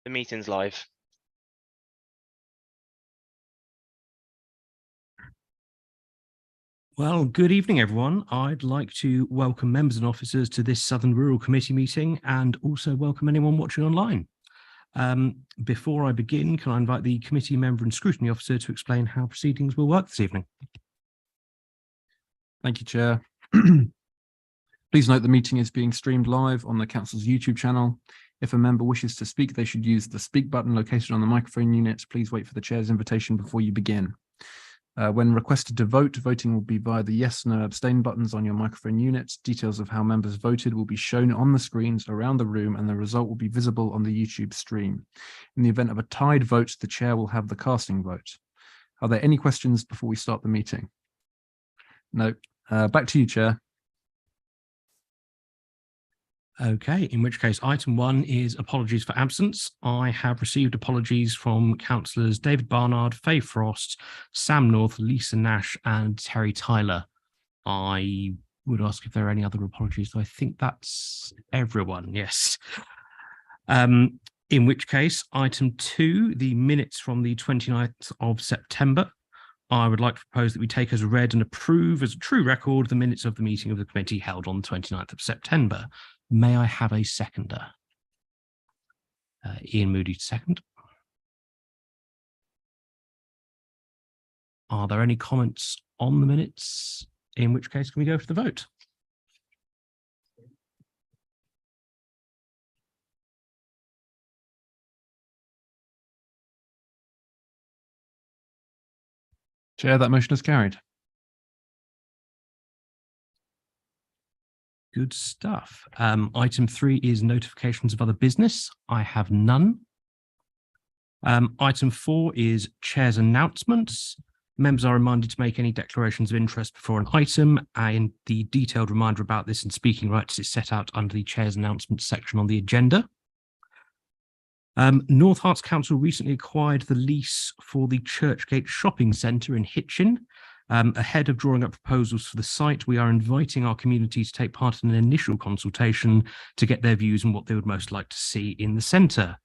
The meeting's live. Well, good evening, everyone. I'd like to welcome members and officers to this Southern Rural Committee meeting and also welcome anyone watching online. Before I begin, can I invite the committee member and scrutiny officer to explain how proceedings will work this evening? Thank you, Chair. Please note the meeting is being streamed live on the Council's YouTube channel. If a member wishes to speak, they should use the speak button located on the microphone unit. Please wait for the Chair's invitation before you begin. When requested to vote, voting will be via the yes, no, abstain buttons on your microphone unit. Details of how members voted will be shown on the screens around the room and the result will be visible on the YouTube stream. In the event of a tied vote, the Chair will have the casting vote. Are there any questions before we start the meeting? No. Back to you, Chair. Okay, in which case item 1 is apologies for absence. I have received apologies from councillors David Barnard, Faye Frost, Sam North, Lisa Nash and Terry Tyler. I would ask if there are any other apologies, so I think that's everyone, yes. In which case item 2, the minutes from the 29th of September. I would like to propose that we take as read and approve as a true record the minutes of the meeting of the committee held on the 29th of September. May I have a seconder? Ian Moody to second. Are there any comments on the minutes? In which case, can we go for the vote? Chair, that motion is carried. Good stuff. Item 3 is notifications of other business. I have none. Item 4 is chair's announcements. Members are reminded to make any declarations of interest before an item, and the detailed reminder about this and speaking rights is set out under the chair's announcements section on the agenda. North Herts Council recently acquired the lease for the Churchgate Shopping Centre in Hitchin. Ahead of drawing up proposals for the site, we are inviting our community to take part in an initial consultation to get their views on what they would most like to see in the centre.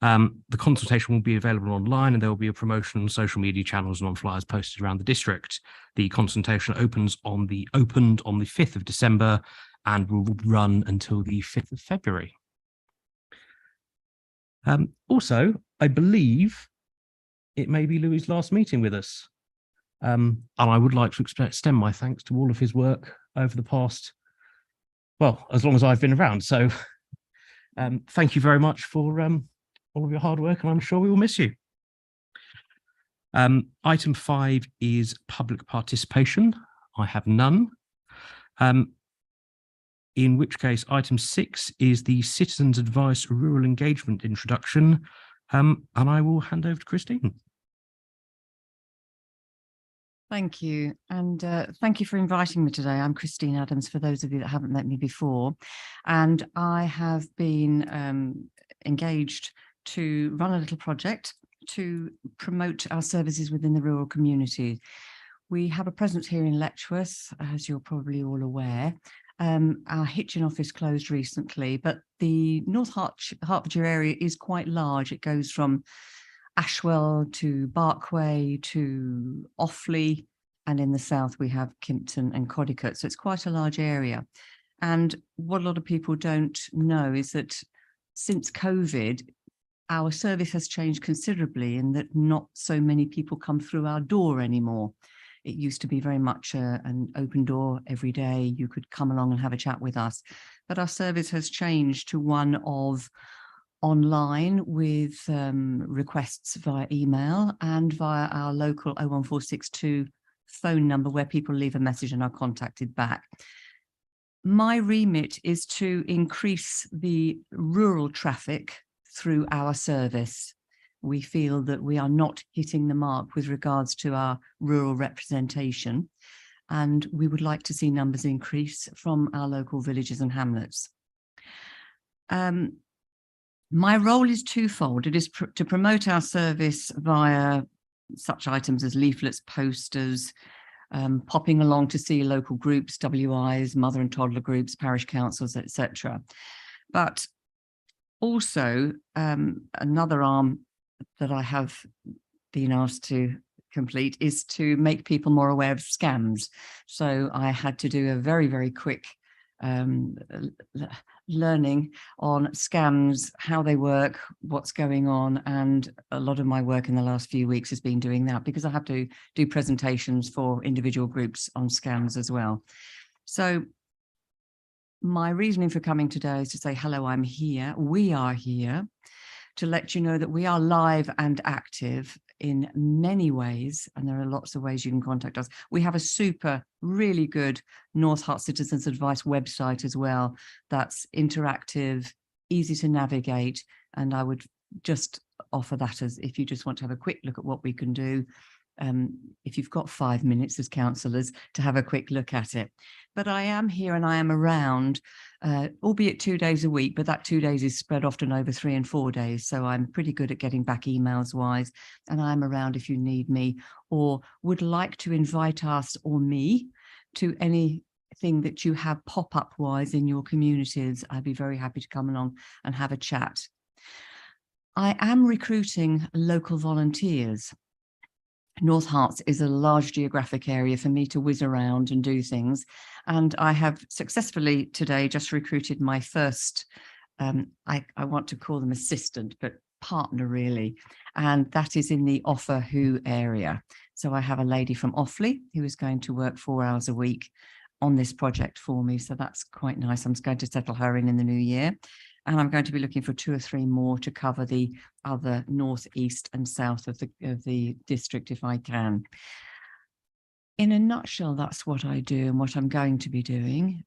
The consultation will be available online and there will be a promotion on social media channels and on flyers posted around the district. The consultation opened on the 5th of December and will run until the 5th of February. Also, I believe it may be Louis' last meeting with us. And I would like to extend my thanks to all of his work over the past, well, as long as I've been around. So thank you very much for all of your hard work, and I'm sure we will miss you. Item 5 is public participation. I have none. In which case, item 6 is the Citizens Advice Rural Engagement introduction. And I will hand over to Christine. Thank you. And thank you for inviting me today. I'm Christine Adams, for those of you that haven't met me before. And I have been engaged to run a little project to promote our services within the rural community. We have a presence here in Letchworth, as you're probably all aware. Our Hitchin office closed recently, but the North Hertfordshire area is quite large. It goes from Ashwell to Barkway to Offley, and in the south we have Kimpton and Codicut, so it's quite a large area. And what a lot of people don't know is that since COVID, our service has changed considerably in that not so many people come through our door anymore. It used to be very much an open door every day. You could come along and have a chat with us, but our service has changed to one of online with requests via email and via our local 01462 phone number where people leave a message and are contacted back. My remit is to increase the rural traffic through our service. We feel that we are not hitting the mark with regards to our rural representation, and we would like to see numbers increase from our local villages and hamlets. My role is twofold. It is to promote our service via such items as leaflets, posters, popping along to see local groups, WIs, mother and toddler groups, parish councils, etc. But Also, another arm that I have been asked to complete is to make people more aware of scams. So I had to do a very, very quick learning on scams, how they work, what's going on. And a lot of my work in the last few weeks has been doing that, because I have to do presentations for individual groups on scams as well. So my reasoning for coming today is to say, hello, I'm here. We are here to let you know that we are live and active in many ways, and there are lots of ways you can contact us. We have a super, really good North Hart Citizens Advice website as well. That's interactive, easy to navigate, and I would just offer that as if you just want to have a quick look at what we can do. If you've got 5 minutes as councillors to have a quick look at it. But I am here and I am around, albeit 2 days a week, but that 2 days is spread often over 3 and 4 days. So I'm pretty good at getting back emails wise, and I'm around if you need me or would like to invite us or me to anything that you have pop-up wise in your communities. I'd be very happy to come along and have a chat. I am recruiting local volunteers. North Harts is a large geographic area for me to whiz around and do things. And I have successfully today just recruited my first, I want to call them assistant, but partner really. And that is in the Offa Who area. So I have a lady from Offaly who is going to work 4 hours a week on this project for me. So that's quite nice. I'm going to settle her in the new year. And I'm going to be looking for 2 or 3 more to cover the other north, east and south of the district if I can. In a nutshell, that's what I do and what I'm going to be doing.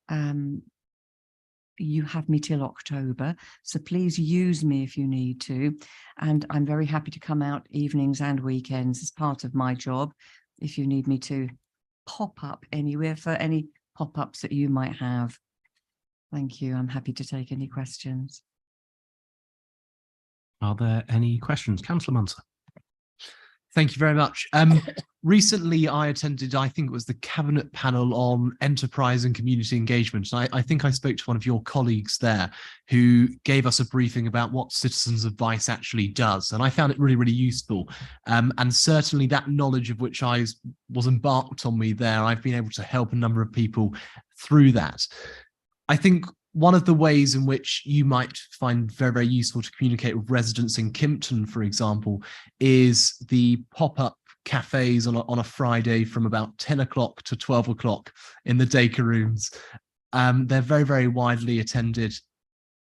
You have me till October, so please use me if you need to. And I'm very happy to come out evenings and weekends as part of my job if you need me to pop up anywhere for any pop-ups that you might have. Thank you. I'm happy to take any questions. Are there any questions? Councillor Munter. Thank you very much. Recently, I attended, I think it was the Cabinet panel on enterprise and community engagement. And I think I spoke to one of your colleagues there who gave us a briefing about what Citizens Advice actually does. And I found it really, really useful. And certainly that knowledge of which I was embarked on me there, I've been able to help a number of people through that. I think one of the ways in which you might find very, very useful to communicate with residents in Kimpton, for example, is the pop-up cafes on a Friday from about 10 o'clock to 12 o'clock in the Dacre rooms. They're very, very widely attended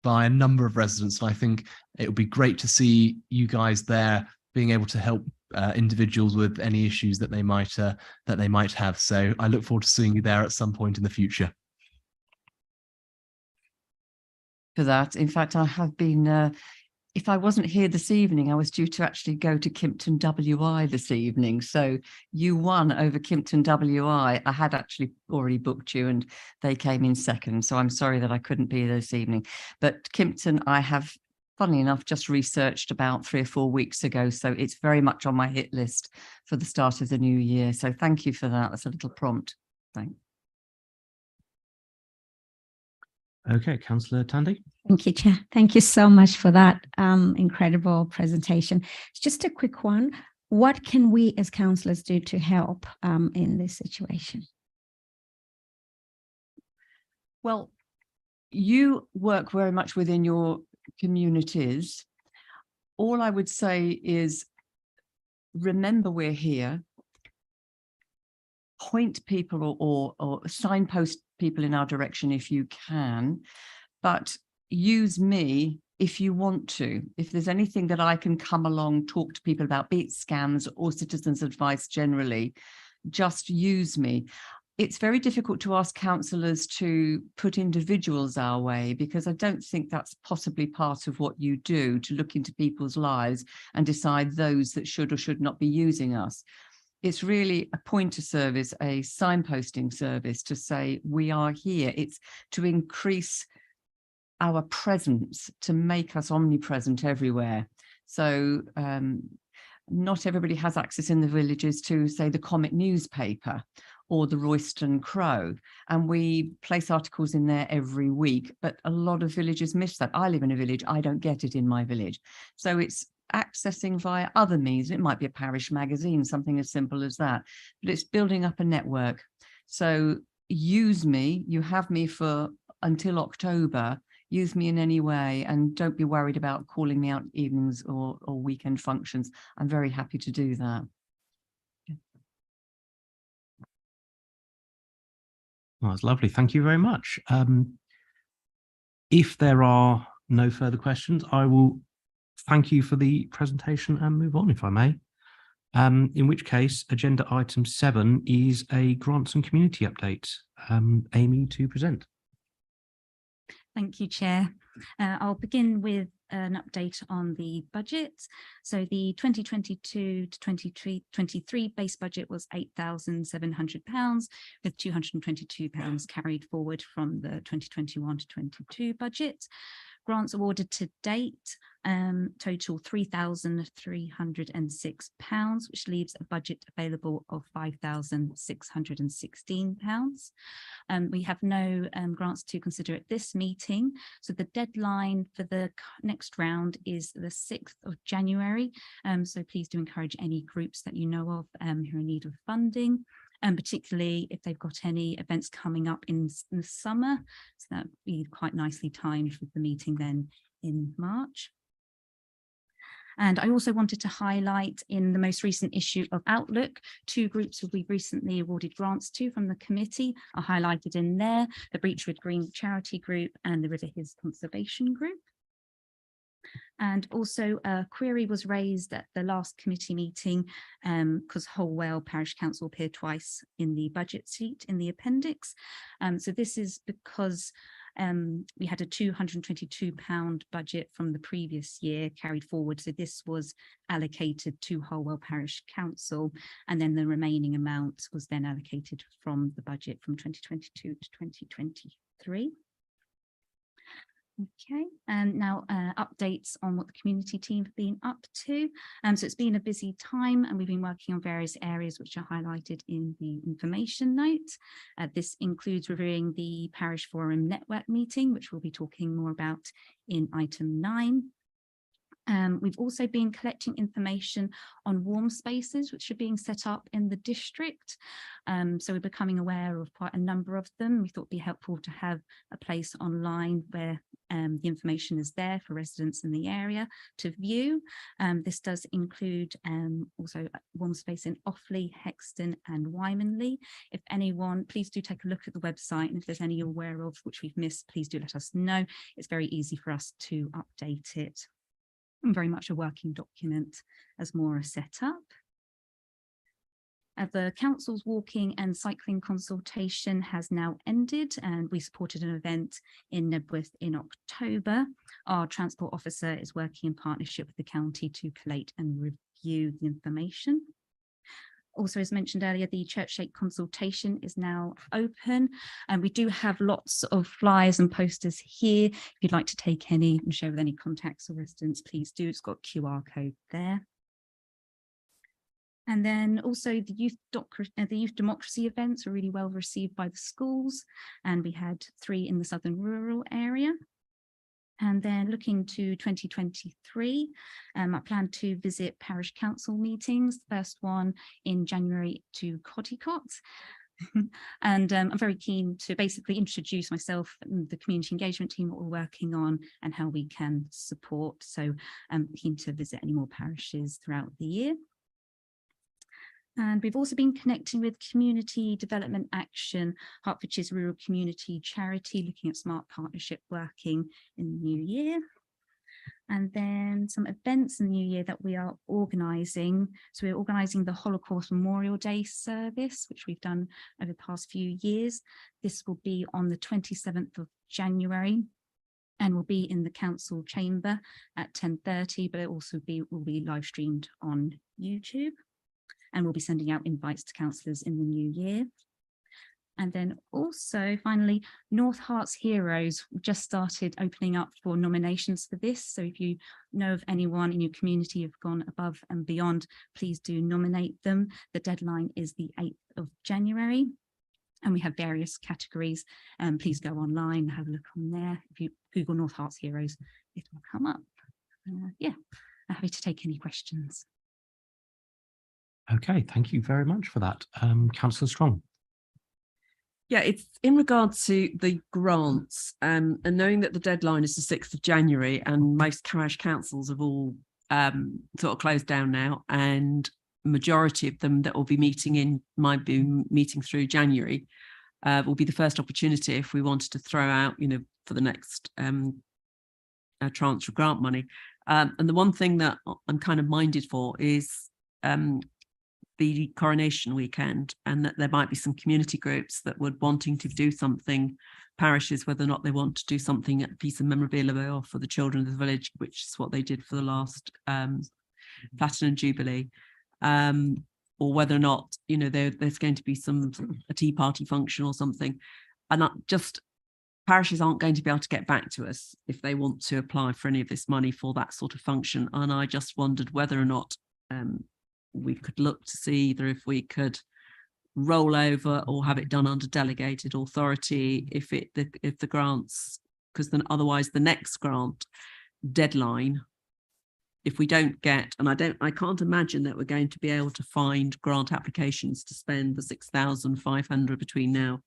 by a number of residents. And I think it would be great to see you guys there being able to help individuals with any issues that they might have. So I look forward to seeing you there at some point in the future. For that. In fact, I have been, if I wasn't here this evening, I was due to actually go to Kimpton WI this evening. So you won over Kimpton WI. I had actually already booked you and they came in second. So I'm sorry that I couldn't be there this evening. But Kimpton, I have, funnily enough, just researched about 3 or 4 weeks ago. So it's very much on my hit list for the start of the new year. So thank you for that. That's a little prompt. Thanks. Okay, Councillor Tandy. Thank you, Chair. Thank you so much for that incredible presentation. It's just a quick one. What can we as councillors do to help in this situation? Well, you work very much within your communities. All I would say is, remember we're here. Point people or signpost people in our direction if you can, but use me if you want to. If there's anything that I can come along, talk to people about, be it scams or citizens advice generally, just use me. It's very difficult to ask councillors to put individuals our way, because I don't think that's possibly part of what you do, to look into people's lives and decide those that should or should not be using us. It's really a pointer service, a signposting service to say we are here. It's to increase our presence, to make us omnipresent everywhere. So not everybody has access in the villages to, say, the Comet newspaper or the Royston Crow. And we place articles in there every week, but a lot of villages miss that. I live in a village, I don't get it in my village. So it's accessing via other means. It might be a parish magazine, something as simple as that, but it's building up a network. So use me, you have me for until October, use me in any way, and don't be worried about calling me out evenings or weekend functions. I'm very happy to do that. Well, that's lovely. Thank you very much. If there are no further questions, I will thank you for the presentation and move on, if I may. In which case, agenda item 7 is a grants and community update. Amy to present. Thank you, Chair. I'll begin with an update on the budget. So the 2022 to 2023 base budget was £8,700, with £222 carried forward from the 2021 to 22 budget. Grants awarded to date total £3,306, which leaves a budget available of £5,616. We have no grants to consider at this meeting. So the deadline for the next round is the 6th of January. So please do encourage any groups that you know of who are in need of funding. And particularly if they've got any events coming up in the summer. So that would be quite nicely timed with the meeting then in March. And I also wanted to highlight in the most recent issue of Outlook, 2 groups who we've recently awarded grants to from the committee are highlighted in there, the Breachwood Green Charity Group and the River His Conservation Group. And also a query was raised at the last committee meeting because Holwell Parish Council appeared twice in the budget sheet in the appendix. So this is because we had a £222 budget from the previous year carried forward. So this was allocated to Holwell Parish Council, and then the remaining amount was then allocated from the budget from 2022 to 2023. Okay, and now updates on what the community team have been up to. So it's been a busy time and we've been working on various areas which are highlighted in the information note. This includes reviewing the Parish Forum Network meeting, which we'll be talking more about in item 9. We've also been collecting information on warm spaces which are being set up in the district. So we're becoming aware of quite a number of them. We thought it'd be helpful to have a place online where the information is there for residents in the area to view. This does include also warm space in Offaly, Hexton and Wymanley. If anyone, please do take a look at the website, and if there's any you're aware of which we've missed, please do let us know. It's very easy for us to update it. Very much a working document as more are set up. The council's walking and cycling consultation has now ended, and we supported an event in Nebworth in October. Our transport officer is working in partnership with the county to collate and review the information. Also, as mentioned earlier, the Churchgate consultation is now open, and we do have lots of flyers and posters here. If you'd like to take any and share with any contacts or residents, please do. It's got QR code there. And then also the youth democracy events were really well received by the schools, and we had 3 in the southern rural area. And then looking to 2023, I plan to visit parish council meetings, the first one in January to Cotticott. And I'm very keen to basically introduce myself and the community engagement team, what we're working on and how we can support. So I'm keen to visit any more parishes throughout the year. And we've also been connecting with Community Development Action, Hertfordshire's rural community charity, looking at smart partnership working in the new year. And then some events in the new year that we are organising. So we're organising the Holocaust Memorial Day service, which we've done over the past few years. This will be on the 27th of January. And will be in the council chamber at 10:30, but it also will be live streamed on YouTube. And we'll be sending out invites to councillors in the new year. And then also, finally, North Herts Heroes just started opening up for nominations for this. So if you know of anyone in your community who've gone above and beyond, please do nominate them. The deadline is the 8th of January. And we have various categories. Please go online, have a look on there. If you Google North Herts Heroes, it will come up. Yeah, I'm happy to take any questions. Okay, thank you very much for that. Councillor Strong. Yeah, it's in regard to the grants, and knowing that the deadline is the 6th of January and most parish councils have all sort of closed down now, and majority of them that will be might be meeting through January, will be the first opportunity if we wanted to throw out, for the next tranche of grant money. And the one thing that I'm kind of minded for is the coronation weekend, and that there might be some community groups that would wanting to do something, parishes, whether or not they want to do something, a piece of memorabilia for the children of the village, which is what they did for the last Platinum Jubilee, or whether or not, there's going to be a tea party function or something. And parishes aren't going to be able to get back to us if they want to apply for any of this money for that sort of function. And I just wondered whether or not we could look to see either if we could roll over or have it done under delegated authority if the grants, because then otherwise the next grant deadline, if we don't get, and I can't imagine that we're going to be able to find grant applications to spend the 6,500 between now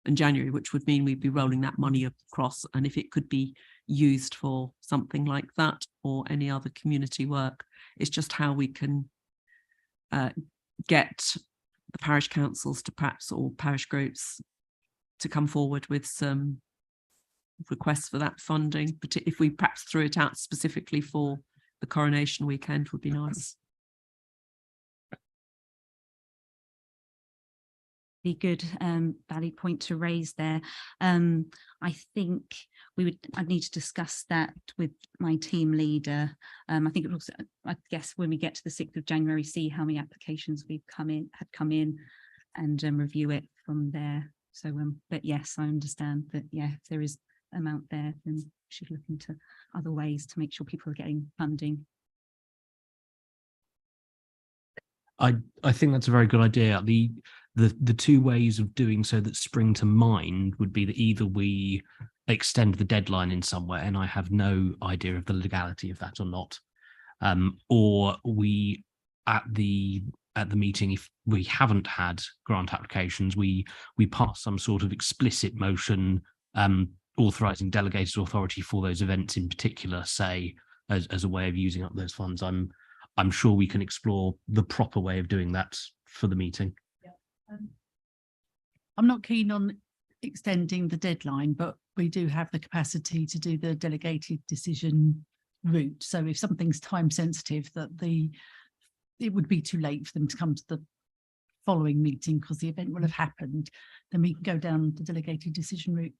and January, which would mean we'd be rolling that money across. And if it could be used for something like that or any other community work, it's just how we can get the parish councils to perhaps, or parish groups, to come forward with some requests for that funding. But if we perhaps threw it out specifically for the coronation weekend, would be nice. Be good valid point to raise there. I think I'd need to discuss that with my team leader. I think it also, I guess when we get to the 6th of January, see how many applications had come in and review it from there. So but yes, I understand that, yeah, if there is amount there, then we should look into other ways to make sure people are getting funding. I think that's a very good idea. The two ways of doing so that spring to mind would be that either we extend the deadline in some way, and I have no idea of the legality of that or not, or we at the meeting, if we haven't had grant applications, we pass some sort of explicit motion authorising delegated authority for those events in particular, say as a way of using up those funds. I'm sure we can explore the proper way of doing that for the meeting. I'm not keen on extending the deadline, but we do have the capacity to do the delegated decision route. So if something's time sensitive, that it would be too late for them to come to the following meeting because the event will have happened, then we can go down the delegated decision route.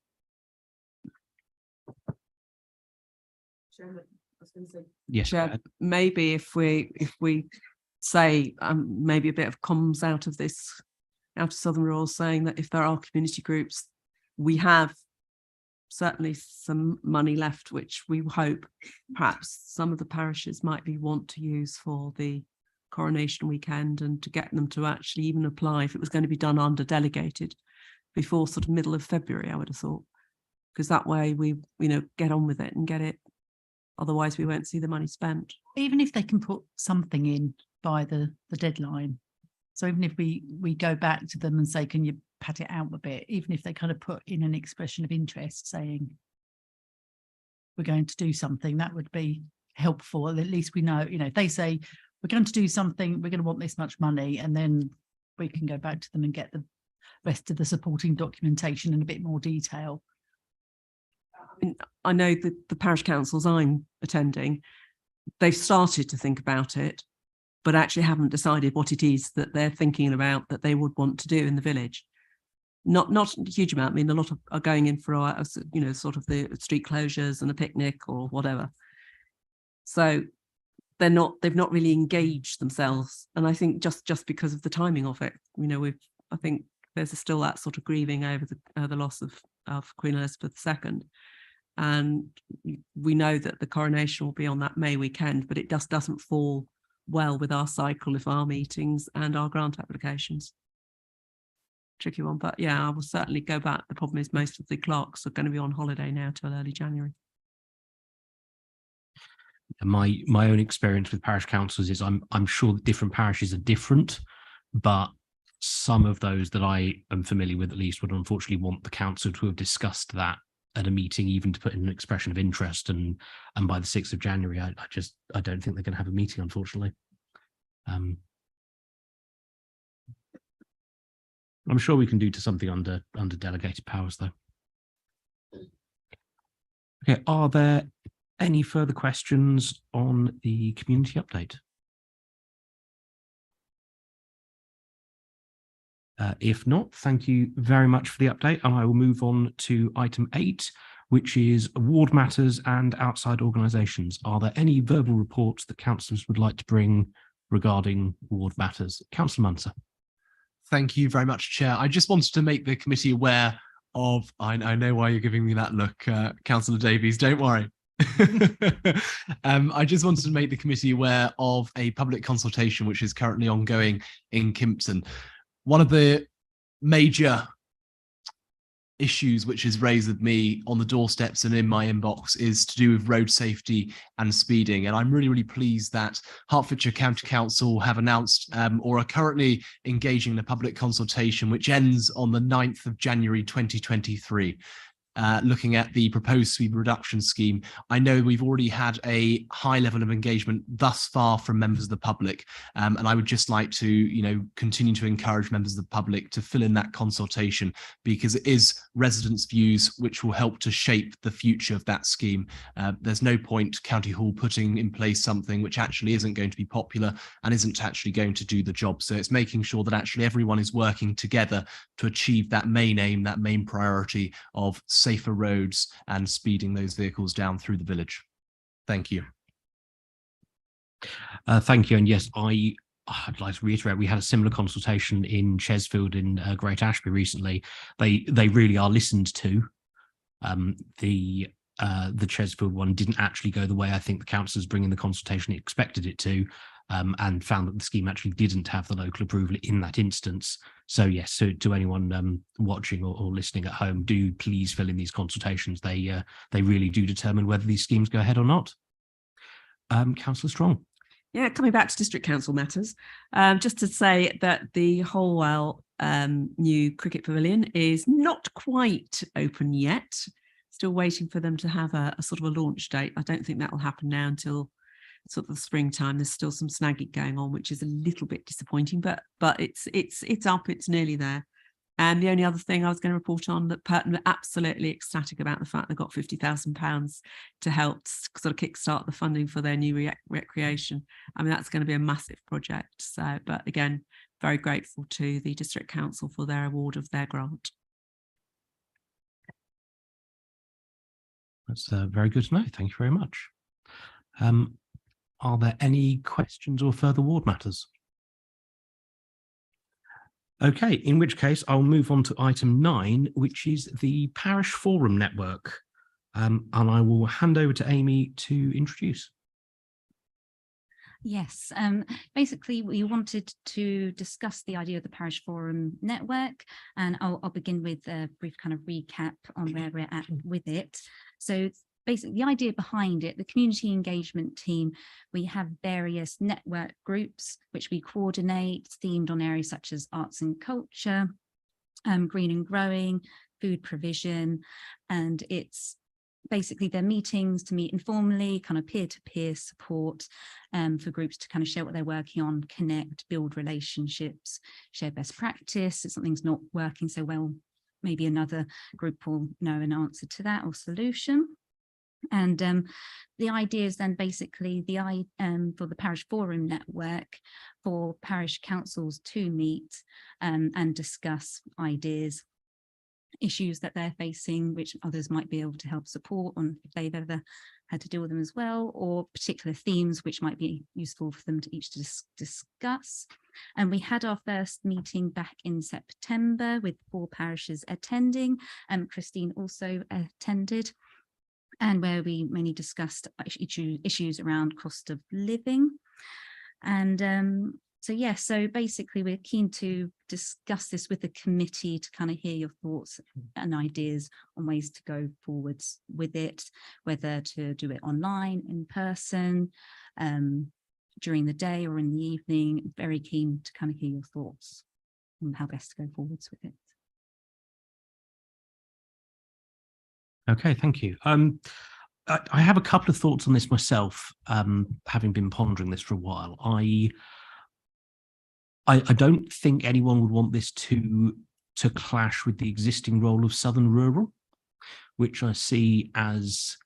Yes, maybe if we say maybe a bit of comms out of Southern Rural, saying that if there are community groups, we have certainly some money left, which we hope perhaps some of the parishes might want to use for the coronation weekend, and to get them to actually even apply if it was going to be done under delegated before sort of middle of February, I would have thought, because that way we get on with it and get it. Otherwise we won't see the money spent. Even if they can put something in by the deadline. So even if we go back to them and say, can you pat it out a bit, even if they kind of put in an expression of interest saying we're going to do something, that would be helpful. At least we know, if they say we're going to do something, we're going to want this much money, and then we can go back to them and get the rest of the supporting documentation in a bit more detail. I know that the parish councils I'm attending, they've started to think about it, but actually haven't decided what it is that they're thinking about that they would want to do in the village. Not a huge amount. I mean, a lot of are going in for sort of the street closures and a picnic or whatever. So they've not really engaged themselves. And I think just because of the timing of it, I think there's still that sort of grieving over the loss of Queen Elizabeth II. And we know that the coronation will be on that May weekend, but it just doesn't fall well with our cycle of our meetings and our grant applications. tricky one. But yeah, I will certainly go back. The problem is most of the clerks are going to be on holiday now till early January. My own experience with parish councils is I'm sure that different parishes are different, but some of those that I am familiar with at least would unfortunately want the council to have discussed that at a meeting, even to put in an expression of interest. And by the 6th of January, I don't think they're going to have a meeting, unfortunately. I'm sure we can do to something under delegated powers, though. Okay, are there any further questions on the community update? If not, thank you very much for the update, and I will move on to item 8, which is award matters and outside organisations. Are there any verbal reports that councillors would like to bring regarding award matters? Councillor Munster. Thank you very much, Chair. I just wanted to make the committee aware of, I know why you're giving me that look, Councillor Davies, don't worry. I just wanted to make the committee aware of a public consultation which is currently ongoing in Kimpton. One of the major issues which is raised with me on the doorsteps and in my inbox is to do with road safety and speeding. And I'm really, really pleased that Hertfordshire County Council have announced or are currently engaging in a public consultation which ends on the 9th of January 2023. Looking at the proposed speed reduction scheme. I know we've already had a high level of engagement thus far from members of the public, and I would just like to, continue to encourage members of the public to fill in that consultation, because it is residents' views which will help to shape the future of that scheme. There's no point County Hall putting in place something which actually isn't going to be popular and isn't actually going to do the job. So it's making sure that actually everyone is working together to achieve that main aim, that main priority of safer roads and speeding those vehicles down through the village. Thank you. Thank you. And yes, I'd like to reiterate, we had a similar consultation in Chesfield in Great Ashby recently. They really are listened to. The Chesfield one didn't actually go the way I think the councillors bringing the consultation expected it to, and found that the scheme actually didn't have the local approval in that instance. So yes, so to anyone watching or listening at home, do please fill in these consultations. They really do determine whether these schemes go ahead or not. Councillor Strong. Yeah, coming back to district council matters, just to say that the Holwell new cricket pavilion is not quite open yet. Still waiting for them to have a sort of a launch date. I don't think that will happen now until sort of the springtime. There's still some snagging going on, which is a little bit disappointing, but it's up, it's nearly there. And the only other thing I was going to report on, that Purton were absolutely ecstatic about the fact they got £50,000 to help sort of kickstart the funding for their new recreation. I mean, that's going to be a massive project. So, but again, very grateful to the district council for their award of their grant. That's very good to know. Thank you very much. Are there any questions or further ward matters? Okay, in which case I'll move on to item 9, which is the Parish Forum Network. And I will hand over to Amy to introduce. Yes, basically we wanted to discuss the idea of the Parish Forum Network, and I'll begin with a brief kind of recap on where we're at with it. So basically the idea behind it, the community engagement team, we have various network groups which we coordinate, themed on areas such as arts and culture, green and growing, food provision, and it's basically their meetings to meet informally, kind of peer-to-peer support for groups to kind of share what they're working on, connect, build relationships, share best practice. If something's not working so well, maybe another group will know an answer to that or solution. And the idea is then basically for the Parish Forum Network for parish councils to meet and discuss ideas, issues that they're facing, which others might be able to help support on if they've ever had to deal with them as well, or particular themes which might be useful for them to each to discuss. And we had our first meeting back in September with 4 parishes attending, and Christine also attended, and where we mainly discussed issues around cost of living. And So yeah, so basically we're keen to discuss this with the committee to kind of hear your thoughts and ideas on ways to go forwards with it, whether to do it online, in person, during the day or in the evening. Very keen to kind of hear your thoughts on how best to go forwards with it. Okay, thank you. I have a couple of thoughts on this myself, having been pondering this for a while. I don't think anyone would want this to clash with the existing role of Southern Rural, which I see as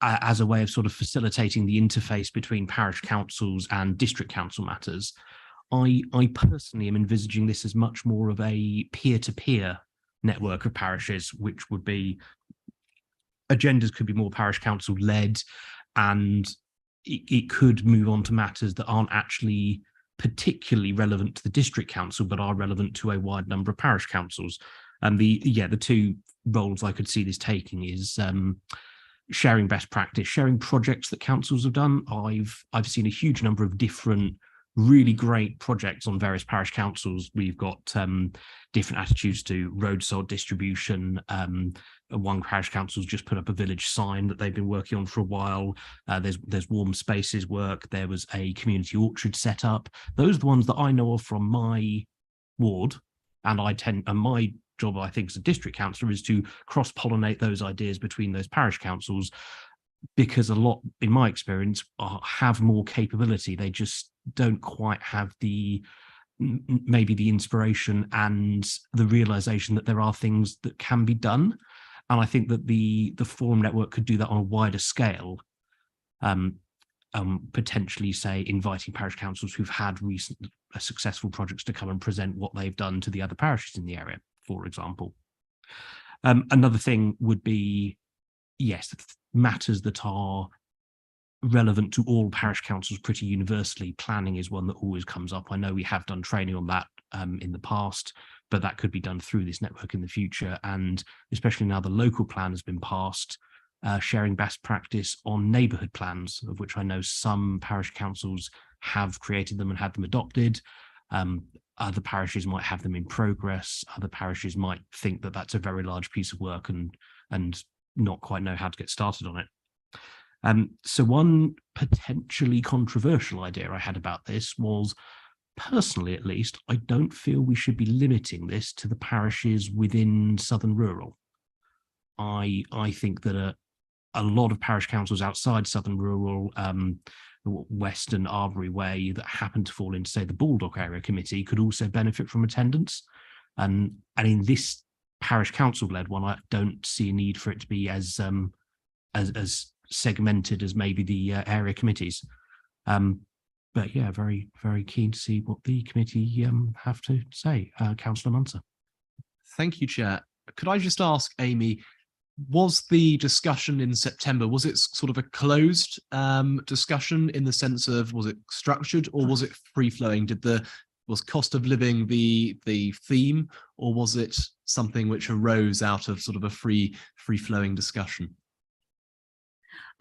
a way of sort of facilitating the interface between parish councils and district council matters. I personally am envisaging this as much more of a peer-to-peer network of parishes, which would be agendas could be more parish council led, and it could move on to matters that aren't actually particularly relevant to the district council, but are relevant to a wide number of parish councils. And the two roles I could see this taking is sharing best practice, sharing projects that councils have done. I've seen a huge number of different really great projects on various parish councils. We've got different attitudes to road salt distribution. One parish council's just put up a village sign that they've been working on for a while. There's warm spaces work. There was a community orchard set up. Those are the ones that I know of from my ward, and my job, I think, as a district councillor is to cross-pollinate those ideas between those parish councils, because a lot, in my experience, have more capability. They just don't quite have maybe the inspiration and the realization that there are things that can be done. And I think that the forum network could do that on a wider scale, potentially, say, inviting parish councils who've had recent successful projects to come and present what they've done to the other parishes in the area, for example. Another thing would be, yes, matters that are relevant to all parish councils pretty universally. Planning is one that always comes up. I know we have done training on that in the past, but that could be done through this network in the future. And especially now the local plan has been passed, sharing best practice on neighbourhood plans, of which I know some parish councils have created them and had them adopted. Other parishes might have them in progress. Other parishes might think that that's a very large piece of work and not quite know how to get started on it. So one potentially controversial idea I had about this was, personally at least, I don't feel we should be limiting this to the parishes within Southern Rural. I think that a lot of parish councils outside Southern Rural, Western Arbury Way, that happen to fall into, say, the Baldock Area Committee, could also benefit from attendance. And in this parish council-led one, I don't see a need for it to be as segmented as maybe the area committees. But yeah, very, very keen to see what the committee have to say. Councillor Munter. Thank you, Chair. Could I just ask, Amy, was the discussion in September, was it sort of a closed discussion in the sense of, was it structured or was it free-flowing? Was cost of living the theme, or was it something which arose out of sort of a free-flowing discussion?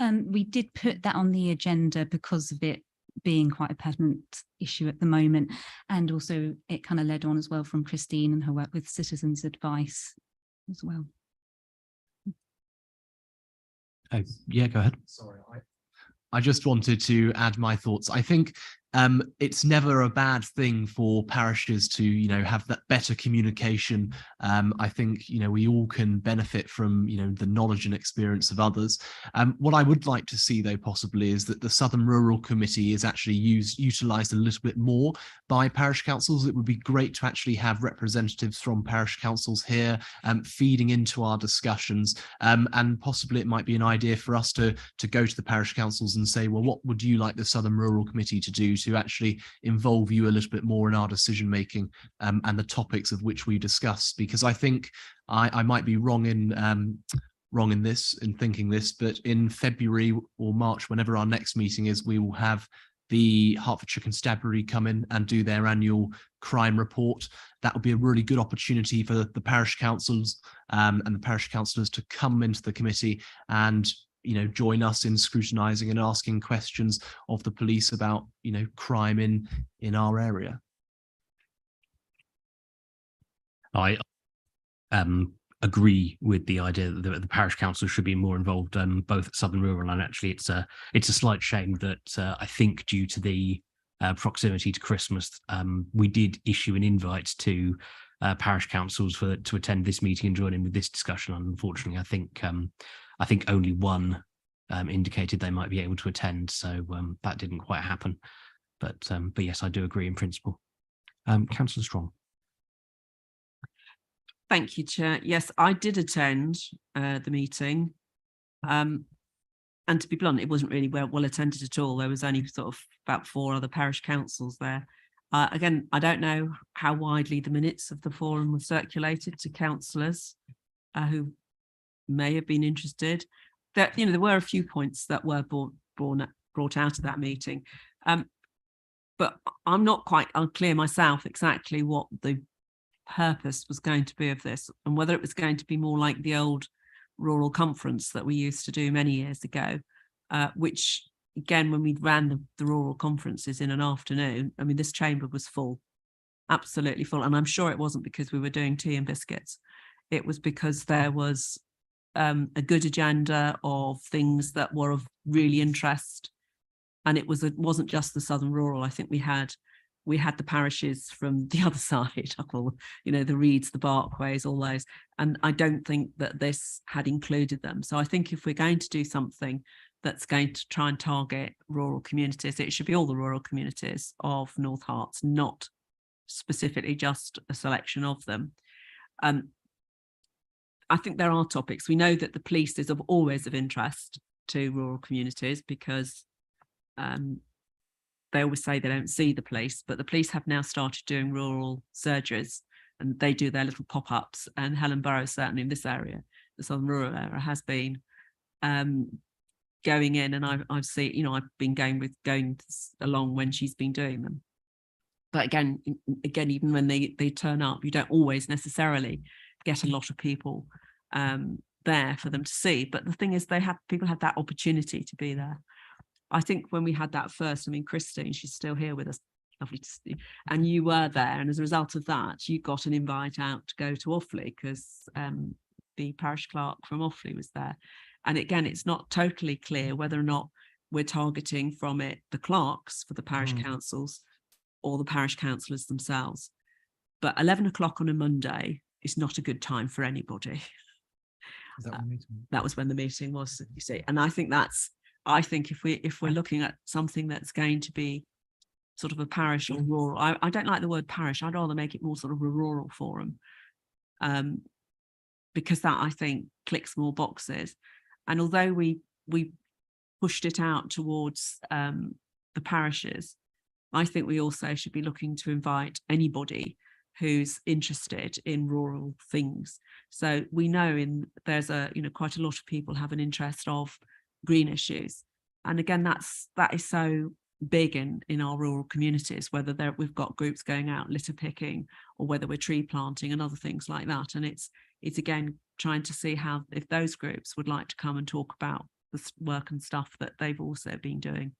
We did put that on the agenda because of it being quite a pertinent issue at the moment, and also it kind of led on as well from Christine and her work with citizens' advice as well. Yeah, go ahead. Sorry, I just wanted to add my thoughts. I think it's never a bad thing for parishes to, have that better communication. I think, we all can benefit from, the knowledge and experience of others. What I would like to see, though, possibly is that the Southern Rural Committee is actually utilised a little bit more by parish councils. It would be great to actually have representatives from parish councils here feeding into our discussions. And possibly it might be an idea for us to go to the parish councils and say, well, what would you like the Southern Rural Committee to do to actually involve you a little bit more in our decision making and the topics of which we discuss? Because I think I might be wrong in thinking this, but in February or March, whenever our next meeting is, we will have the Hertfordshire Constabulary come in and do their annual crime report. That will be a really good opportunity for the parish councils and the parish councillors to come into the committee and join us in scrutinizing and asking questions of the police about, crime in our area. I agree with the idea that the parish council should be more involved, both at Southern Rural, and actually it's a slight shame that I think due to the proximity to Christmas, we did issue an invite to parish councils to attend this meeting and join in with this discussion. And unfortunately, I think only one indicated they might be able to attend, so that didn't quite happen. But yes, I do agree in principle. Councillor Strong. Thank you, Chair. Yes, I did attend the meeting. And to be blunt, it wasn't really well attended at all. There was only sort of about 4 other parish councils there. Again, I don't know how widely the minutes of the forum were circulated to councillors who may have been interested. There were a few points that were brought out of that meeting. But I'm not quite unclear myself exactly what the purpose was going to be of this, and whether it was going to be more like the old rural conference that we used to do many years ago, which again, when we ran the rural conferences in an afternoon, I mean, this chamber was full, absolutely full. And I'm sure it wasn't because we were doing tea and biscuits. It was because there was a good agenda of things that were of really interest. And it wasn't just the Southern Rural. I think we had the parishes from the other side, the Reeds, the Barkways, all those. And I don't think that this had included them. So I think if we're going to do something that's going to try and target rural communities, it should be all the rural communities of North Herts, not specifically just a selection of them. I think there are topics. We know that the police is always of interest to rural communities because they always say they don't see the police, but the police have now started doing rural surgeries, and they do their little pop-ups. And Helen Burrows, certainly in this area, the Southern Rural area, has been going in, and I've seen, I've been going along when she's been doing them. But again, even when they turn up, you don't always necessarily get a lot of people there for them to see. But the thing is, people have that opportunity to be there. I think when we had that first, Christine, she's still here with us, lovely to see, and you were there, and as a result of that, you got an invite out to go to Offaly because the parish clerk from Offaly was there. And again, it's not totally clear whether or not we're targeting from it the clerks for the parish councils or the parish councillors themselves. But 11 o'clock on a Monday is not a good time for anybody. That was when the meeting was, you see. And I think if we're looking at something that's going to be sort of a parish or rural, I don't like the word parish. I'd rather make it more sort of a rural forum, because that, I think, clicks more boxes. And although we pushed it out towards the parishes, I think we also should be looking to invite anybody who's interested in rural things. So we know there's quite a lot of people have an interest of green issues, and again, that is so big in our rural communities, whether we've got groups going out litter picking or whether we're tree planting and other things like that. And it's again trying to see if those groups would like to come and talk about the work and stuff that they've also been doing.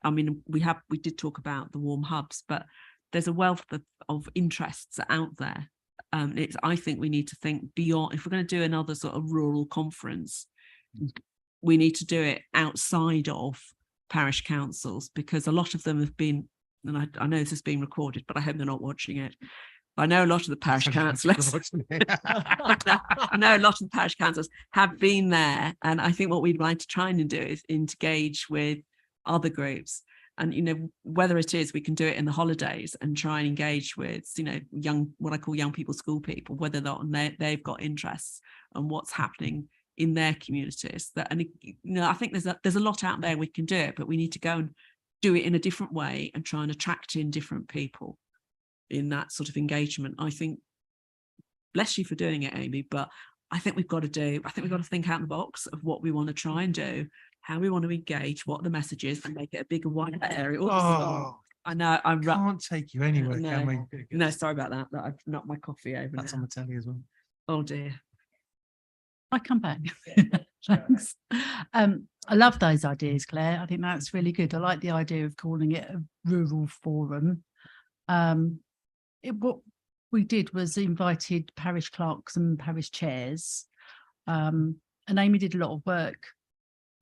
We did talk about the warm hubs, but there's a wealth of interests out there. I think we need to think beyond. If we're going to do another sort of rural conference, we need to do it outside of parish councils, because a lot of them have been, and I know this is being recorded, but I hope they're not watching it. I know a lot of the parish councillors. I know a lot of the parish councillors have been there, and I think what we'd like to try and do is engage with other groups. And whether it is we can do it in the holidays and try and engage with what I call young people, school people, whether or not they've got interests and what's happening in their communities. I think there's a lot out there we can do it, but we need to go and do it in a different way and try and attract in different people in that sort of engagement. I think, bless you for doing it, Amy, but I think we've got to think out of the box of what we want to try and do, how we want to engage, what the message is, and make it a bigger, wider area. I know I can't take you anywhere, no, can we? No, sorry about that. I've knocked my coffee over. That's on the telly as well. Oh dear. I come back. Thanks. I love those ideas, Claire. I think that's really good. I like the idea of calling it a rural forum. What we did was invited parish clerks and parish chairs, and Amy did a lot of work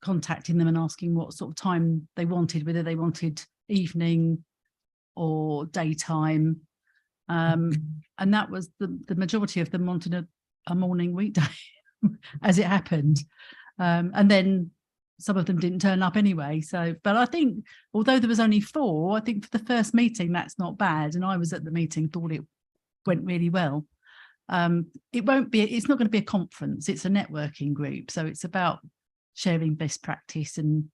contacting them and asking what sort of time they wanted, whether they wanted evening or daytime. And that was the majority of them wanted a morning weekday as it happened. And then some of them didn't turn up anyway. So, but I think although there was only 4, I think for the first meeting, that's not bad. And I was at the meeting, thought it went really well. It's not going to be a conference. It's a networking group. So it's about sharing best practice and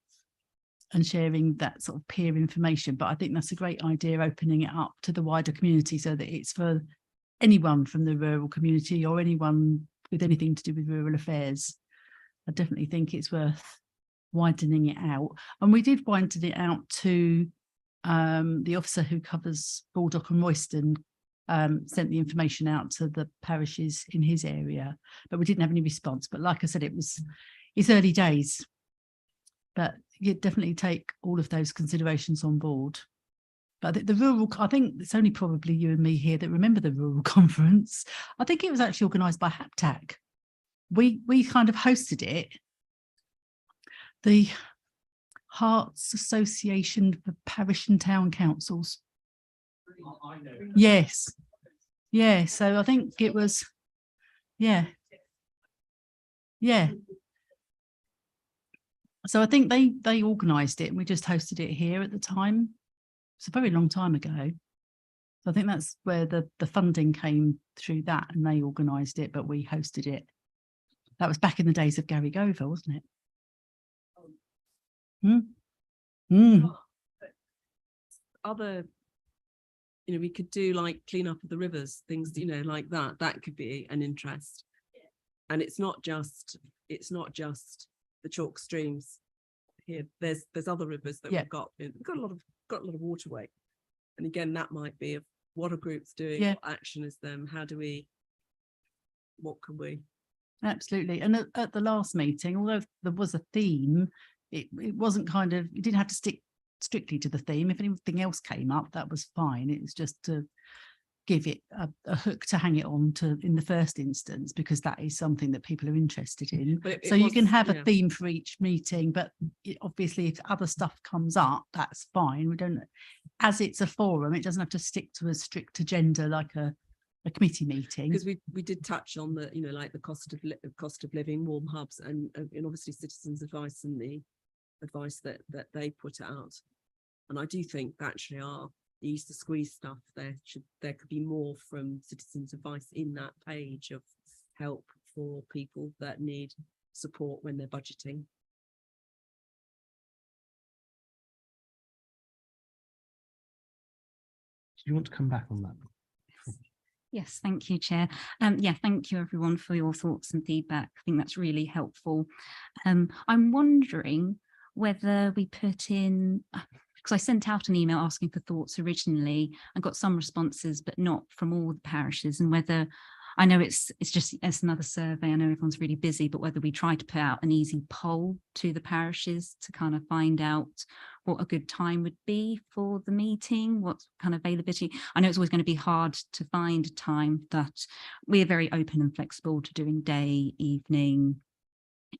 sharing that sort of peer information. But I think that's a great idea, opening it up to the wider community so that it's for anyone from the rural community or anyone with anything to do with rural affairs. I definitely think it's worth widening it out. And we did widen it out to the officer who covers Baldock and Royston, sent the information out to the parishes in his area, but we didn't have any response. But like I said, it's early days, but you definitely take all of those considerations on board. But the rural, I think it's only probably you and me here that remember the rural conference. I think it was actually organised by HAPTAC. We kind of hosted it. The Hearts Association for Parish and Town Councils. Yes. Yeah. So I think it was, yeah. So I think they organised it and we just hosted it here at the time. It's a very long time ago. So I think that's where the funding came through that, and they organised it, but we hosted it. That was back in the days of Gary Gover, wasn't it? Other, we could do like clean up of the rivers, things, like that. That could be an interest. And it's not just the chalk streams here. There's other rivers that we've got a lot of waterway. And again, that might be of what are groups doing, what action is them, what can we? Absolutely. And at the last meeting, although there was a theme, it wasn't you didn't have to stick strictly to the theme. If anything else came up, that was fine. It was just to give it a hook to hang it on to in the first instance, because that is something that people are interested in. So you can have a theme for each meeting, but obviously if other stuff comes up, that's fine. We don't, as it's a forum, it doesn't have to stick to a strict agenda like a committee meeting. Because we did touch on the, like the cost of living, warm hubs, and obviously citizens' advice and the advice that they put out. And I do think actually the Easter squeeze stuff, there could be more from citizens' advice in that page of help for people that need support when they're budgeting. Do you want to come back on that? Yes, thank you, Chair. Thank you everyone for your thoughts and feedback. I think that's really helpful. I'm wondering whether we put in, because I sent out an email asking for thoughts originally. I got some responses, but not from all the parishes, and whether, I know it's another survey, I know everyone's really busy, but whether we try to put out an easy poll to the parishes to kind of find out what a good time would be for the meeting, what kind of availability. I know it's always going to be hard to find a time, but we're very open and flexible to doing day, evening,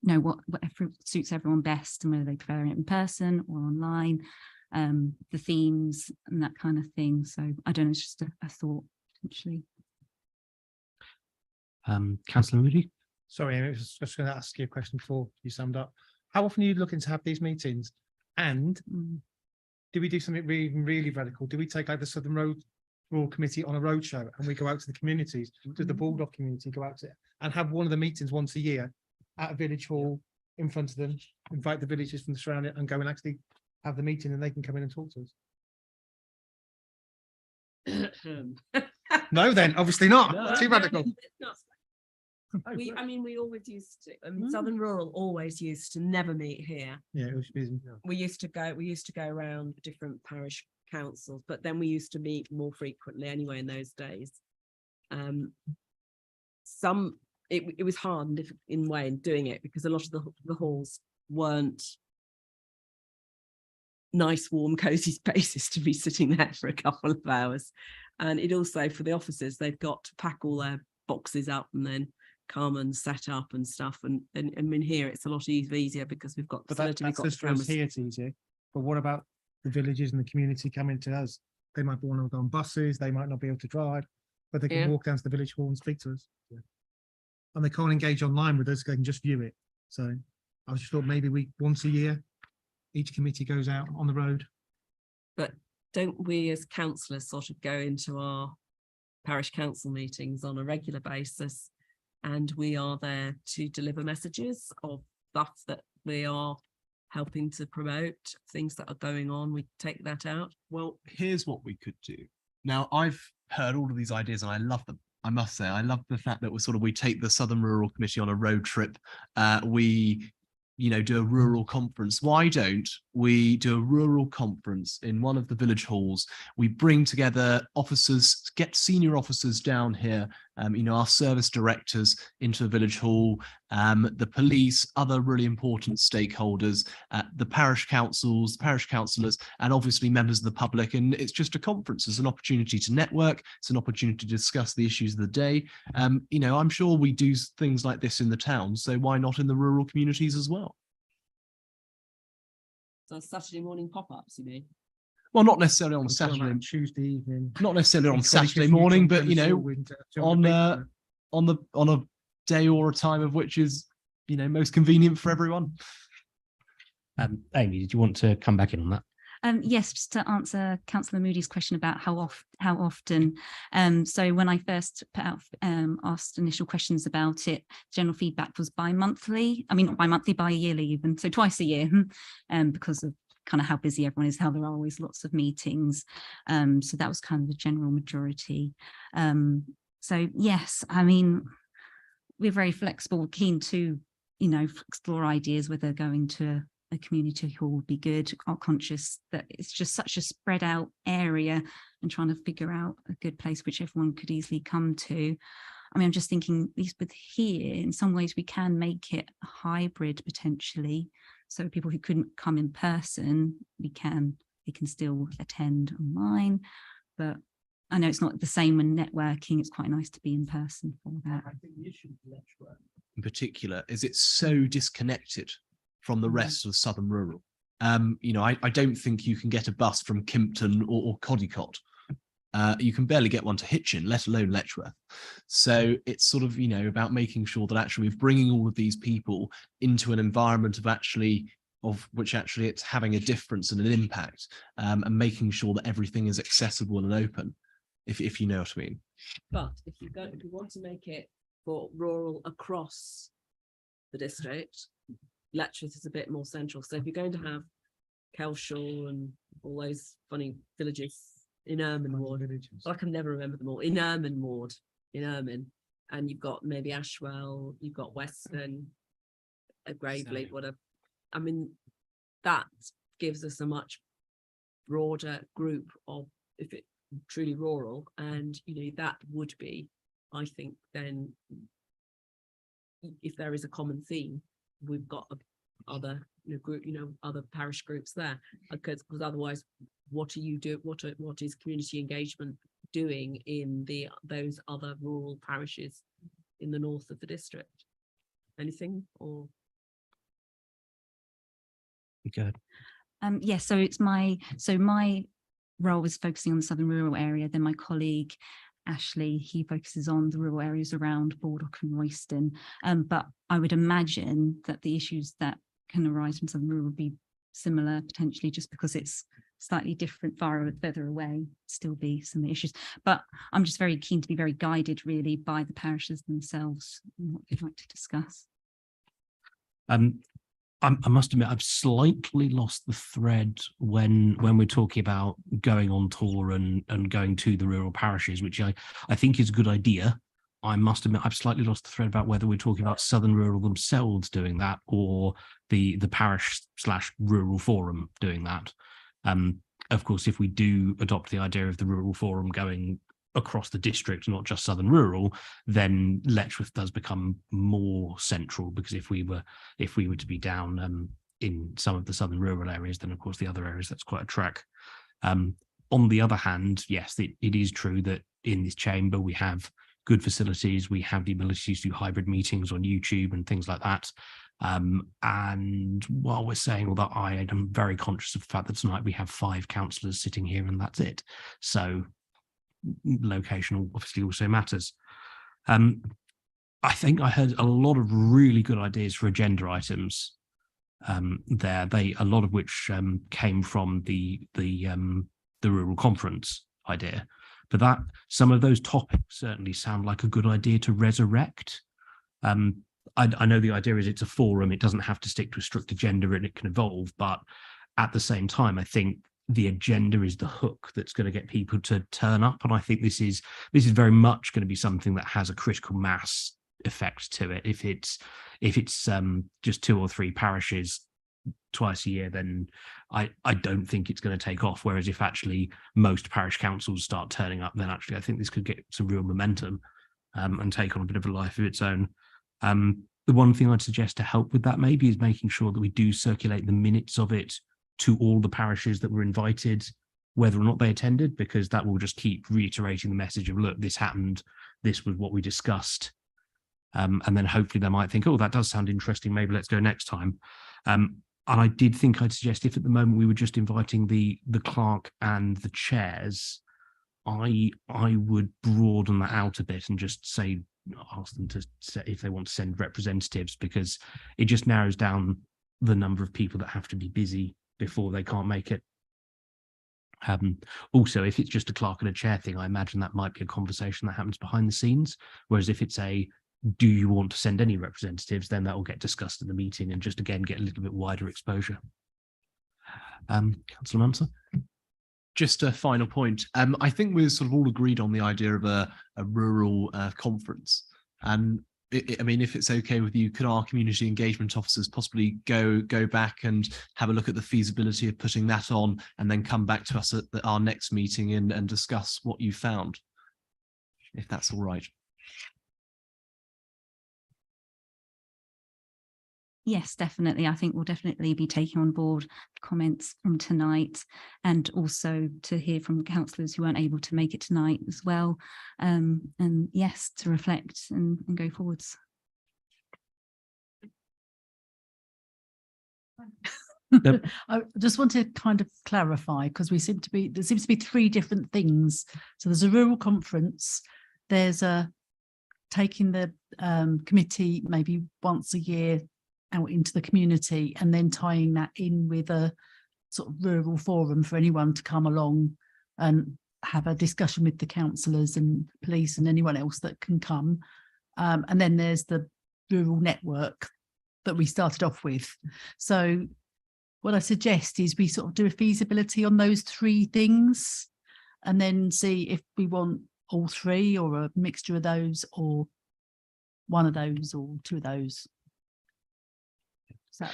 whatever suits everyone best, and whether they prefer it in person or online, the themes and that kind of thing. So I don't know, it's just a thought potentially. Councillor Moody. Sorry, I was just going to ask you a question before you summed up. How often are you looking to have these meetings? And do we do something really radical? Do we take like the Southern Rural Committee on a roadshow and we go out to the communities? Does the Baldock community go out to and have one of the meetings once a year at a village hall in front of them, invite the villages from the surrounding and go and actually have the meeting, and they can come in and talk to us? No, then obviously not. No, Too radical. We always used to. Southern Rural always used to never meet here. Yeah, it was busy. We used to go around different parish councils, but then we used to meet more frequently anyway in those days. it was hard in way in doing it, because a lot of the halls weren't nice, warm, cozy spaces to be sitting there for a couple of hours. And it also, for the officers, they've got to pack all their boxes up and then come and set up and stuff. And I mean, here it's a lot easier because we've got But facility, that's we've got just for us cameras. here, it's easier. But what about the villages and the community coming to us? They might want to go on buses, they might not be able to drive, but they can Yeah. walk down to the village hall and speak to us. And they can't engage online with us, they can just view it. So I just thought maybe once a year, each committee goes out on the road. But don't we as councillors sort of go into our parish council meetings on a regular basis, and we are there to deliver messages of stuff that we are helping to promote, things that are going on, we take that out? Well, here's what we could do. Now, I've heard all of these ideas and I love them. I must say, I love the fact that we take the Southern Rural Committee on a road trip. We do a rural conference. Why don't we do a rural conference in one of the village halls? We bring together officers, get senior officers down here, our service directors into the village hall, the police, other really important stakeholders, the parish councils, parish councillors, and obviously members of the public. And it's just a conference. It's an opportunity to network. It's an opportunity to discuss the issues of the day. I'm sure we do things like this in the town, so why not in the rural communities as well? So Saturday morning pop-ups, you mean? Well, not necessarily on Until Saturday, like Tuesday evening. not necessarily on Everybody Saturday gets morning, neutral but and forward to on a day or a time of which is most convenient for everyone. Amy, did you want to come back in on that? Yes, just to answer Councillor Moody's question about how often. So when I first put out, asked initial questions about it, general feedback was bi-monthly. I mean, not bi-monthly, bi-yearly even, so twice a year, because of kind of how busy everyone is, how there are always lots of meetings. So that was kind of the general majority. So yes, I mean, we're very flexible, keen to, explore ideas, whether going to a community hall would be good, are conscious that it's just such a spread out area and trying to figure out a good place which everyone could easily come to. I mean, I'm just thinking, at least with here, in some ways we can make it a hybrid potentially. So people who couldn't come in person, they can still attend online. But I know it's not the same when networking. It's quite nice to be in person for that. I think the issue with Letchworth in particular is it's so disconnected from the rest of Southern Rural. I don't think you can get a bus from Kimpton or Codicott. You can barely get one to Hitchin, let alone Letchworth. So it's sort of, about making sure that actually we're bringing all of these people into an environment of which it's having a difference and an impact, and making sure that everything is accessible and open, if you know what I mean. But if you want to make it for rural across the district, Letchworth is a bit more central. So if you're going to have Kelshaw and all those funny villages in Ermine Ward, I can never remember them all, in Ermine Ward, in Ermine, and you've got maybe Ashwell, you've got Weston, Gravely, whatever. I mean, that gives us a much broader group of, if it truly rural, and that would be, I think, then if there is a common theme, we've got other group, other parish groups there, because otherwise, what do you do? What is community engagement doing in those other rural parishes in the north of the district? Anything or? Good. Yes, so my role was focusing on the Southern Rural area. Then my colleague Ashley, he focuses on the rural areas around Baldock and Royston. But I would imagine that the issues that can arise from Southern Rural would be similar, potentially, just because it's slightly different, further away, still be some issues. But I'm just very keen to be very guided really by the parishes themselves and what they'd like to discuss. I must admit, I've slightly lost the thread when we're talking about going on tour and going to the rural parishes, which I think is a good idea. I must admit, I've slightly lost the thread about whether we're talking about Southern Rural themselves doing that or the parish/rural forum doing that. Of course, if we do adopt the idea of the rural forum going across the district, not just Southern Rural, then Letchworth does become more central, because if we were to be down in some of the Southern Rural areas, then of course the other areas, that's quite a trek. On the other hand, yes, it is true that in this chamber we have good facilities, we have the ability to do hybrid meetings on YouTube and things like that. And while we're saying all that, I am very conscious of the fact that tonight we have 5 councillors sitting here and that's it. So location obviously also matters. I think I heard a lot of really good ideas for agenda items there. A lot of which came from the rural conference idea, but that some of those topics certainly sound like a good idea to resurrect. I know the idea is it's a forum; it doesn't have to stick to a strict agenda and it can evolve. But at the same time, I think the agenda is the hook that's going to get people to turn up, and I think this is very much going to be something that has a critical mass effect to it. If it's just 2 or 3 parishes twice a year, then I don't think it's going to take off. Whereas if actually most parish councils start turning up, then actually I think this could get some real momentum and take on a bit of a life of its own. The one thing I'd suggest to help with that maybe is making sure that we do circulate the minutes of it to all the parishes that were invited, whether or not they attended, because that will just keep reiterating the message of, look, this happened, this was what we discussed. And then hopefully they might think, oh, that does sound interesting, maybe let's go next time. And I did think I'd suggest, if at the moment we were just inviting the clerk and the chairs, I would broaden that out a bit and just say, ask them to say if they want to send representatives, because it just narrows down the number of people that have to be busy before they can't make it. Also, if it's just a clerk and a chair thing, I imagine that might be a conversation that happens behind the scenes. Whereas if it's a, do you want to send any representatives, then that will get discussed in the meeting and just again get a little bit wider exposure. Councillor Manser? Just a final point. I think we're sort of all agreed on the idea of a rural conference. And I mean, if it's okay with you, could our community engagement officers possibly go back and have a look at the feasibility of putting that on, and then come back to us at our next meeting and discuss what you found, if that's all right? Yes, definitely. I think we'll definitely be taking on board comments from tonight, and also to hear from councillors who weren't able to make it tonight as well. And yes, to reflect and go forwards. I just want to kind of clarify, because there seems to be 3 different things. So there's a rural conference, there's a taking the committee maybe once a year out into the community, and then tying that in with a sort of rural forum for anyone to come along and have a discussion with the councillors and police and anyone else that can come. And then there's the rural network that we started off with. So what I suggest is we sort of do a feasibility on those 3 things, and then see if we want all 3 or a mixture of those, or one of those or 2 of those. So,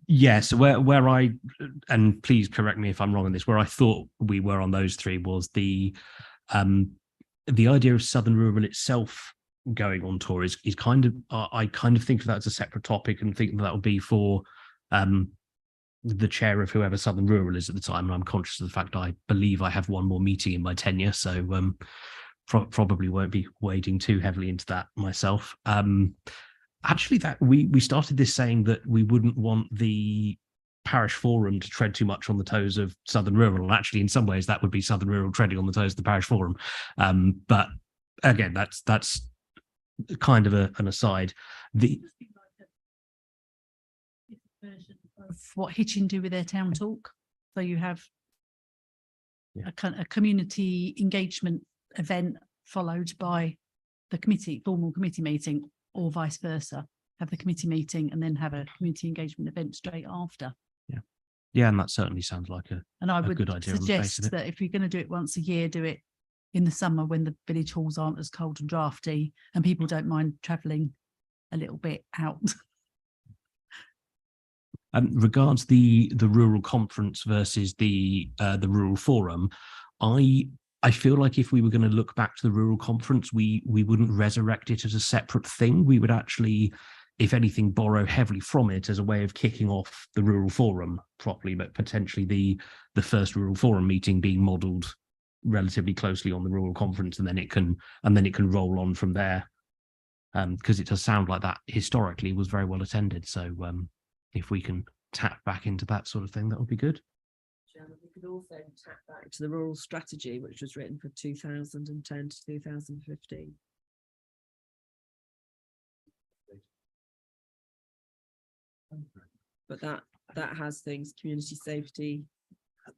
yeah. So where I, and please correct me if I'm wrong on this, where I thought we were on those 3 was the idea of Southern Rural itself going on tour is kind of, I kind of think of that as a separate topic, and think that would be for the chair of whoever Southern Rural is at the time. And I'm conscious of the fact I believe I have 1 more meeting in my tenure, so probably won't be wading too heavily into that myself. Actually, that we started this saying that we wouldn't want the parish forum to tread too much on the toes of Southern Rural, and actually in some ways that would be Southern Rural treading on the toes of the parish forum. But again, that's kind of an aside. The version of what Hitchin do with their town talk. So you have a community engagement event followed by the formal committee meeting, or vice versa. Have the committee meeting and then have a community engagement event straight after. Yeah, and that certainly sounds like a good idea. Suggest that if you're going to do it once a year, do it in the summer when the village halls aren't as cold and drafty, and people don't mind travelling a little bit out. Regards the rural conference versus the rural forum, I I feel like if we were going to look back to the rural conference, we wouldn't resurrect it as a separate thing. We would actually, if anything, borrow heavily from it as a way of kicking off the rural forum properly, but potentially the first rural forum meeting being modelled relatively closely on the rural conference, and then it can roll on from there. Because it does sound like that historically was very well attended. So if we can tap back into that sort of thing, that would be good. We could also tap back to the rural strategy, which was written for 2010 to 2015. But that has things, community safety.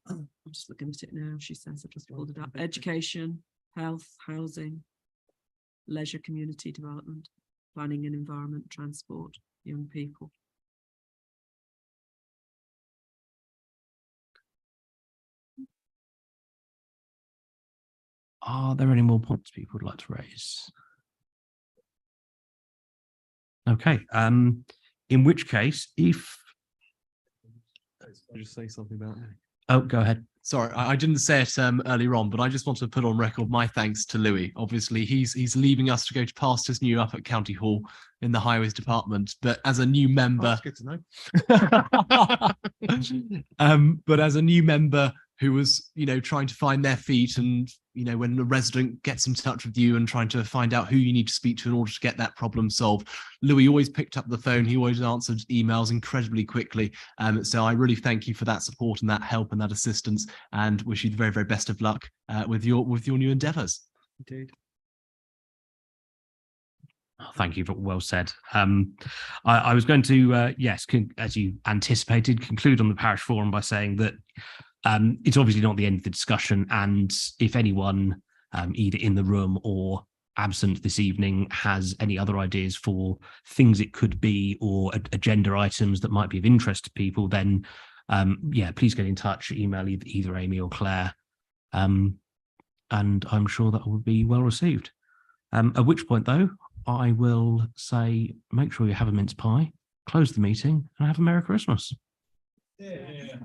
I'm just looking at it now. She says, I just pulled it up. Education, health, housing, leisure, community development, planning and environment, transport, young people. Are there any more points people would like to raise? Okay. In which case, if I'll just say something about it. Oh, go ahead. Sorry, I didn't say it earlier on, but I just want to put on record my thanks to Louis. Obviously, he's leaving us to go to pastures new up at County Hall in the Highways Department. But as a new member, That's good to know. but as a new member who was, trying to find their feet, and when a resident gets in touch with you and trying to find out who you need to speak to in order to get that problem solved, Louis always picked up the phone. He always answered emails incredibly quickly. So I really thank you for that support and that help and that assistance, and wish you the very, very best of luck with your new endeavours. Indeed. Thank you. Well said. I was going to, yes, as you anticipated, conclude on the parish forum by saying that it's obviously not the end of the discussion. And if anyone, either in the room or absent this evening, has any other ideas for things it could be, or agenda items that might be of interest to people, then please get in touch. Email either Amy or Claire, and I'm sure that will be well received. At which point, though, I will say, make sure you have a mince pie, close the meeting, and have a Merry Christmas. Yeah.